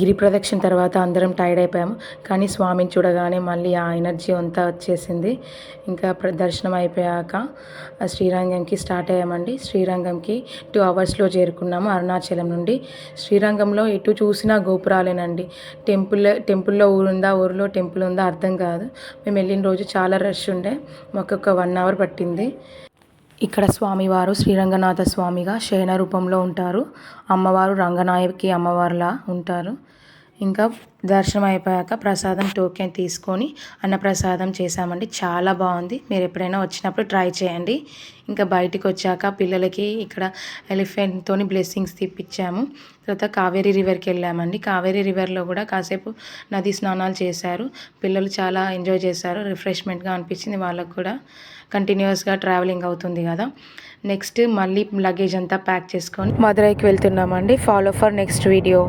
గిరి ప్రదక్షిణ తర్వాత అందరం టైర్డ్ అయిపోయాము. కానీ స్వామిని చూడగానే మళ్ళీ ఆ ఎనర్జీ అంతా వచ్చేసింది. ఇంకా దర్శనం అయిపోయాక శ్రీరంగంకి స్టార్ట్ అయ్యామండి. శ్రీరంగంకి 2 అవర్స్లో చేరుకున్నాము అరుణాచలం నుండి. శ్రీరంగంలో ఎటు చూసినా గోపురాలేనండి. టెంపుల్లో ఊరిలో టెంపుల్ ఉందా అర్థం కాదు. మేము వెళ్ళిన రోజు చాలా రష్ ఉండే, మాకు ఒక 1 అవర్ పట్టింది. ఇక్కడ స్వామివారు శ్రీరంగనాథ స్వామిగా శయన రూపంలో ఉంటారు. అమ్మవారు రంగనాయకి అమ్మవారులా ఉంటారు. ఇంకా దర్శనం అయిపోయాక ప్రసాదం టోకెన్ తీసుకొని అన్నప్రసాదం చేశామండి. చాలా బాగుంది. మీరు ఎప్పుడైనా వచ్చినప్పుడు ట్రై చేయండి. ఇంకా బయటికి వచ్చాక పిల్లలకి ఇక్కడ ఎలిఫెంట్తోని బ్లెస్సింగ్స్ తిప్పించాము. తర్వాత కావేరీ రివర్కి వెళ్ళామండి. కావేరీ రివర్లో కూడా కాసేపు నది స్నానాలు చేశారు. పిల్లలు చాలా ఎంజాయ్ చేశారు. రిఫ్రెష్మెంట్గా అనిపించింది వాళ్ళకు కూడా. కంటిన్యూస్గా ట్రావెలింగ్ అవుతుంది కదా. నెక్స్ట్ మళ్ళీ లగేజ్ అంతా ప్యాక్ చేసుకొని మదురైకి వెళ్తున్నామండి. Follow for next video.